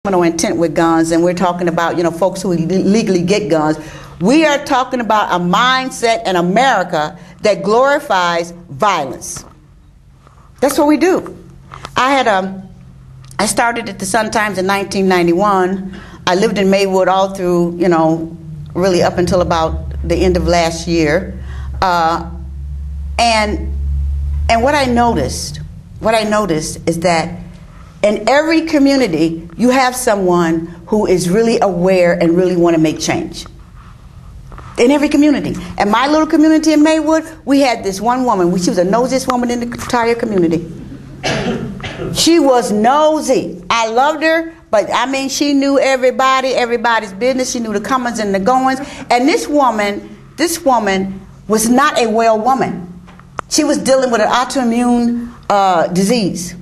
intent with guns, and we're talking about, folks who legally get guns. We are talking about a mindset in America that glorifies violence. That's what we do. I started at the Sun-Times in 1991. I lived in Maywood all through, really up until about the end of last year. And what I noticed is that in every community, you have someone who is really aware and really want to make change. In every community. In my little community in Maywood, we had this one woman. She was the nosiest woman in the entire community. She was nosy. I loved her, but I mean, she knew everybody's business. She knew the comings and the goings. And this woman was not a well woman. She was dealing with an autoimmune disease.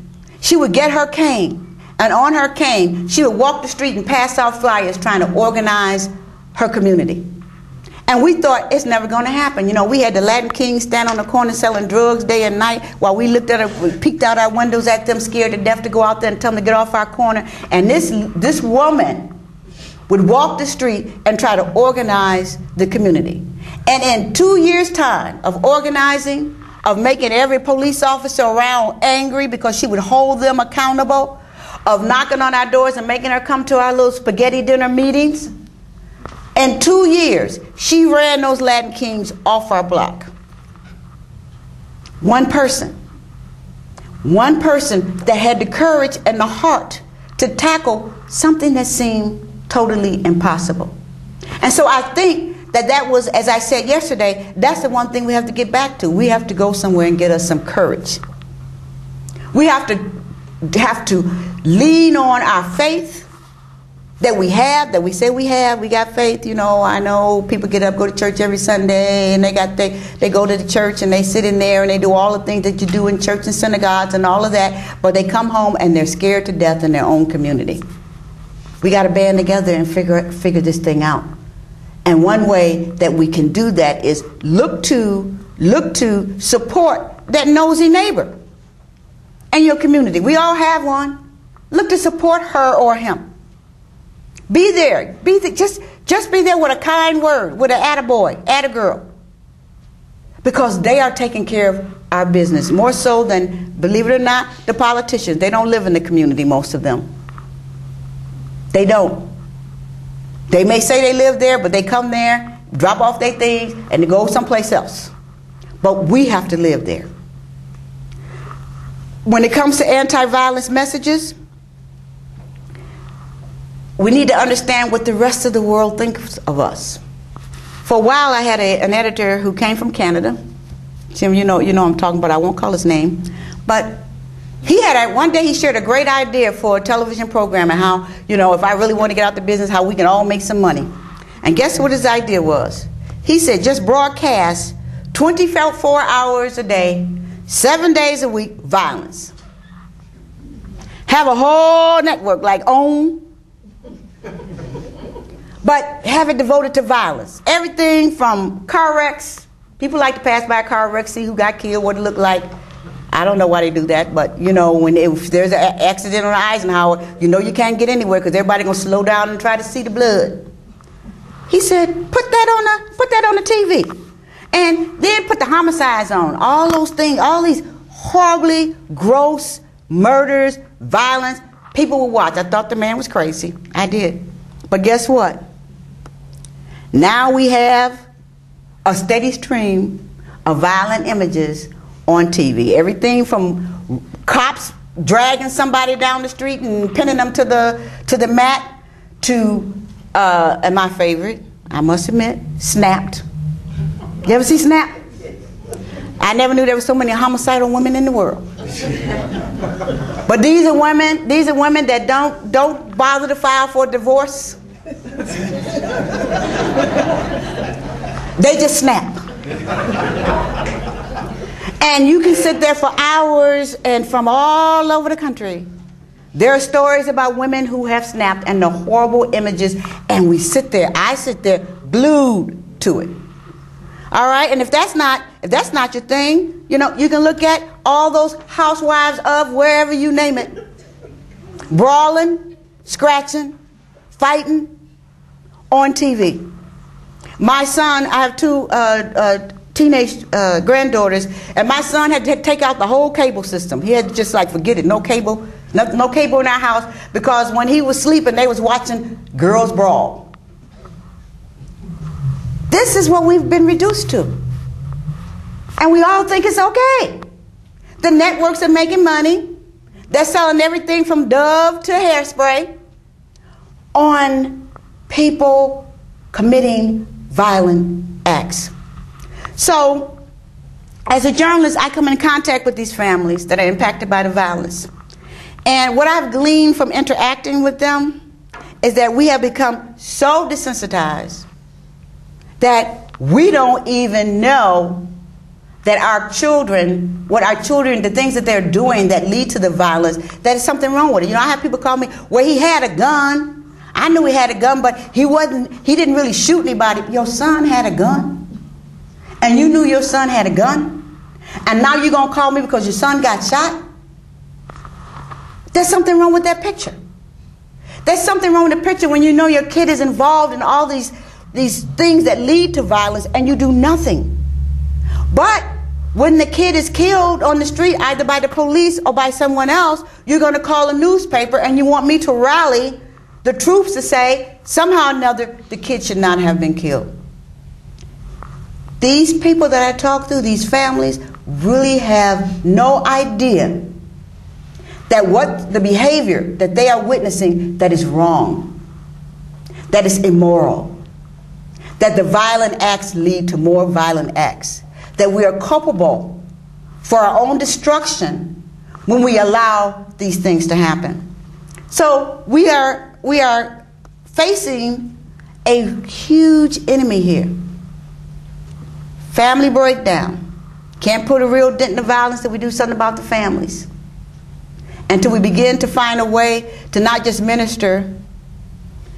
She would get her cane, and on her cane, she would walk the street and pass out flyers trying to organize her community. And we thought it's never going to happen. We had the Latin Kings stand on the corner selling drugs day and night while we looked at her, we peeked out our windows at them, scared to death to go out there and tell them to get off our corner. And this woman would walk the street and try to organize the community. And in 2 years' time of organizing, of making every police officer around angry because she would hold them accountable, of knocking on our doors and making her come to our little spaghetti dinner meetings. In 2 years, she ran those Latin Kings off our block. One person that had the courage and the heart to tackle something that seemed totally impossible. And so I think that was, as I said yesterday, that's the one thing we have to get back to. We have to go somewhere and get us some courage. We have to lean on our faith that we have, that we say we have. We got faith. I know people get up, go to church every Sunday, and they go to the church and they sit in there and they do all the things that you do in church and synagogues and all of that, but they come home and they're scared to death in their own community. We got to band together and figure this thing out. And one way that we can do that is look to support that nosy neighbor in your community. We all have one. Look to support her or him. Be there. Just be there with a kind word, with an attaboy, attagirl. Because they are taking care of our business, more so than, believe it or not, the politicians. They don't live in the community, most of them. They don't. They may say they live there, but they come there, drop off their things, and they go someplace else. But we have to live there. When it comes to anti-violence messages, we need to understand what the rest of the world thinks of us. For a while, I had an editor who came from Canada. Jim, you know I'm talking about. I won't call his name. But one day he shared a great idea for a television program and how, if I really want to get out the business, how we can all make some money. And guess what his idea was? He said, just broadcast 24 hours a day, 7 days a week, violence. Have a whole network like OWN, but have it devoted to violence. Everything from car wrecks. People like to pass by car wrecks, see who got killed, what it looked like. I don't know why they do that, but if there's an accident on Eisenhower, you can't get anywhere because everybody's gonna slow down and try to see the blood. He said, put that on the TV, and then put the homicides on. All those things, all these horribly gross murders, violence. People would watch. I thought the man was crazy. I did, but guess what? Now we have a steady stream of violent images on TV. Everything from cops dragging somebody down the street and pinning them to the mat to, and my favorite, I must admit, Snapped. You ever see Snapped? I never knew there were so many homicidal women in the world. But these are women that don't bother to file for divorce. They just snap. And you can sit there for hours, and from all over the country, there are stories about women who have snapped and the horrible images, and I sit there glued to it. All right, and if that's not your thing, you can look at all those housewives of wherever you name it, brawling, scratching, fighting on TV. My son, I have two teenage granddaughters, and my son had to take out the whole cable system. He had to just like forget it, no cable, no cable in our house, because when he was sleeping, they was watching girls brawl. This is what we've been reduced to. And we all think it's okay. The networks are making money. They're selling everything from Dove to hairspray on people committing violent acts. So, as a journalist, I come in contact with these families that are impacted by the violence. And what I've gleaned from interacting with them is that we have become so desensitized that we don't even know that our children, the things that they're doing that lead to the violence, that is something wrong with it. You know, I have people call me, well, he had a gun. I knew he had a gun, but he didn't really shoot anybody. Your son had a gun. And you knew your son had a gun. And now you're going to call me because your son got shot? There's something wrong with that picture. There's something wrong with the picture when you know your kid is involved in all these things that lead to violence and you do nothing. But when the kid is killed on the street, either by the police or by someone else, you're going to call a newspaper and you want me to rally the troops to say, somehow or another, the kid should not have been killed. These people that I talk to, these families, really have no idea that what the behavior that they are witnessing that is wrong, that is immoral, that the violent acts lead to more violent acts, that we are culpable for our own destruction when we allow these things to happen. So we are facing a huge enemy here. Family breakdown. Can't put a real dent in the violence till we do something about the families. Until we begin to find a way to not just minister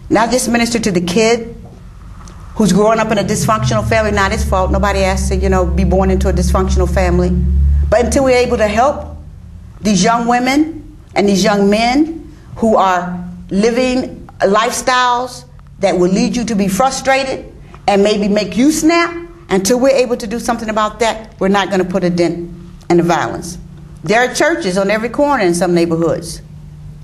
to the kid who's growing up in a dysfunctional family, not his fault. Nobody asked to, be born into a dysfunctional family. But until we're able to help these young women and these young men who are living lifestyles that will lead you to be frustrated and maybe make you snap, until we're able to do something about that, we're not going to put a dent in the violence. There are churches on every corner in some neighborhoods.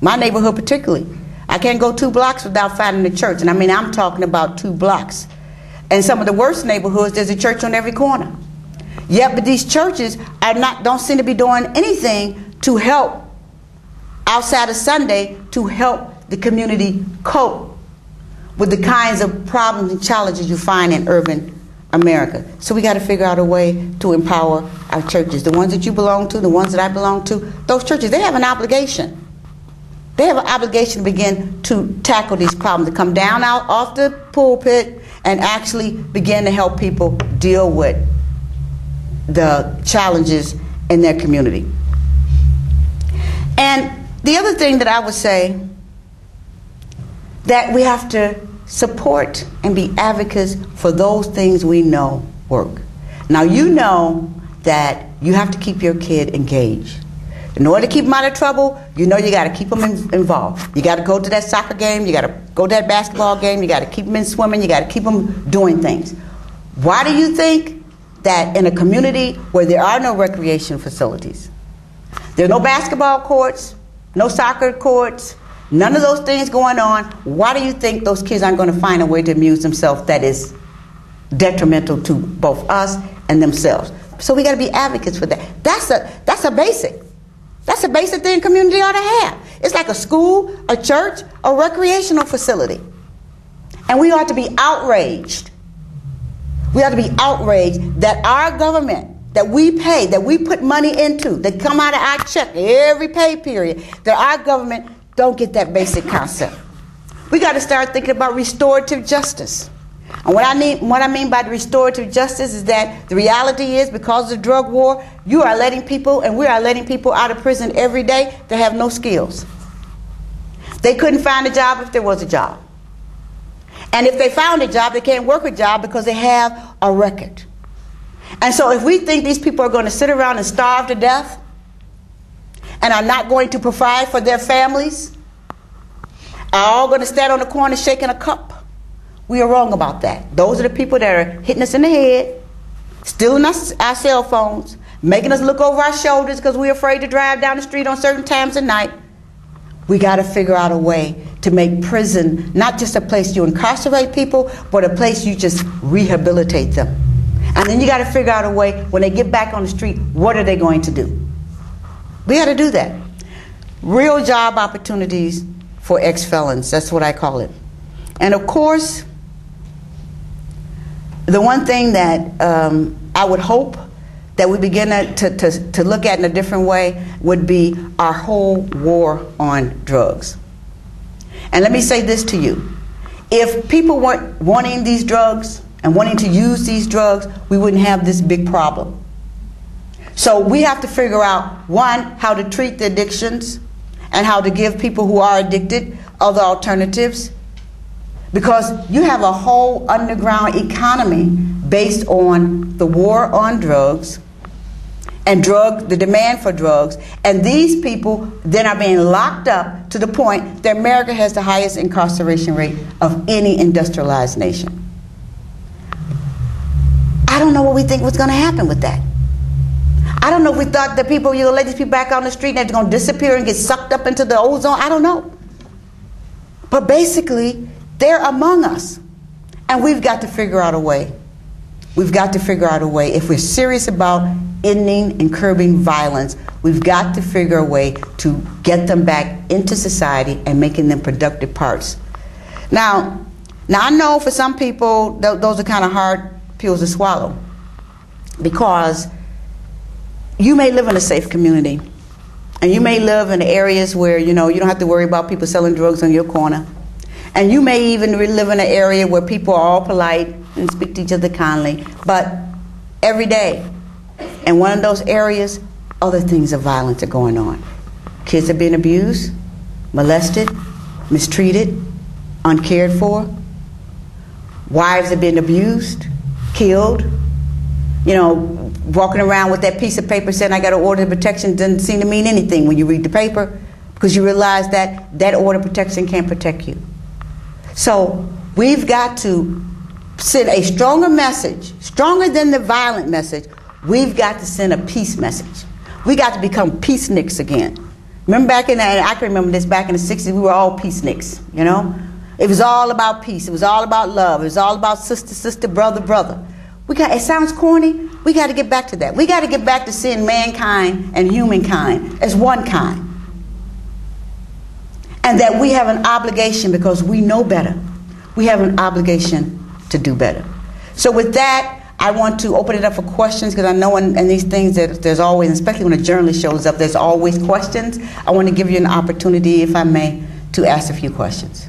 My neighborhood particularly. I can't go 2 blocks without finding a church. And I mean, I'm talking about 2 blocks. In some of the worst neighborhoods, there's a church on every corner. Yet, but these churches don't seem to be doing anything to help outside of Sunday to help the community cope with the kinds of problems and challenges you find in urban America. So we got to figure out a way to empower our churches. The ones that you belong to, the ones that I belong to, those churches, they have an obligation. They have an obligation to begin to tackle these problems, to come down out off the pulpit and actually begin to help people deal with the challenges in their community. And the other thing that I would say, that we have to support and be advocates for those things we know work. Now, you know that you have to keep your kid engaged. In order to keep them out of trouble, you know you got to keep them involved. You got to go to that soccer game, you got to go to that basketball game, you got to keep them in swimming, you got to keep them doing things. Why do you think that in a community where there are no recreation facilities, there are no basketball courts, no soccer courts, none of those things going on, why do you think those kids aren't going to find a way to amuse themselves that is detrimental to both us and themselves? So we got to be advocates for that. That's a basic. That's a basic thing community ought to have. It's like a school, a church, a recreational facility. And we ought to be outraged. We ought to be outraged that our government, that we pay, that we put money into, that come out of our check every pay period, that our government don't get that basic concept. We got to start thinking about restorative justice. And what I mean by the restorative justice is that the reality is, because of the drug war, you are letting people, and we are letting people out of prison every day that have no skills. They couldn't find a job if there was a job. And if they found a job, they can't work a job because they have a record. And so if we think these people are going to sit around and starve to death and are not going to provide for their families are all going to stand on the corner shaking a cup. We are wrong about that. Those are the people that are hitting us in the head, stealing us our cell phones, making us look over our shoulders because we're afraid to drive down the street on certain times of night. We got to figure out a way to make prison not just a place you incarcerate people, but a place you just rehabilitate them. And then you got to figure out a way, when they get back on the street, what are they going to do? We got to do that. Real job opportunities for ex-felons, that's what I call it. And of course, the one thing that I would hope that we begin to look at in a different way would be our whole war on drugs. And let me say this to you. If people weren't wanting these drugs and wanting to use these drugs, we wouldn't have this big problem. So we have to figure out, one, how to treat the addictions and how to give people who are addicted other alternatives. Because you have a whole underground economy based on the war on drugs and the demand for drugs. And these people then are being locked up to the point that America has the highest incarceration rate of any industrialized nation. I don't know what we think was going to happen with that. I don't know if we thought that people, you know, let these people back on the street and they're going to disappear and get sucked up into the ozone. I don't know. But basically, they're among us. And we've got to figure out a way. We've got to figure out a way. If we're serious about ending and curbing violence, we've got to figure a way to get them back into society and making them productive parts. Now I know for some people, those are kind of hard pills to swallow, because you may live in a safe community, and you may live in areas where, you know, you don't have to worry about people selling drugs on your corner. And you may even live in an area where people are all polite and speak to each other kindly. But every day, in one of those areas, other things of violence are going on. Kids are being abused, molested, mistreated, uncared for. Wives are being abused, killed. You know, walking around with that piece of paper saying, I got an order of protection, doesn't seem to mean anything when you read the paper, because you realize that that order of protection can't protect you. So we've got to send a stronger message, stronger than the violent message. We've got to send a peace message. We got to become peaceniks again. Remember back in the, I can remember this, back in the 60s, we were all peaceniks, you know? It was all about peace. It was all about love. It was all about sister, sister, brother, brother. It sounds corny. We got to get back to that. We got to get back to seeing mankind and humankind as one kind. And that we have an obligation, because we know better. We have an obligation to do better. So with that, I want to open it up for questions, because I know in these things that there's always, especially when a journalist shows up, there's always questions. I want to give you an opportunity, if I may, to ask a few questions.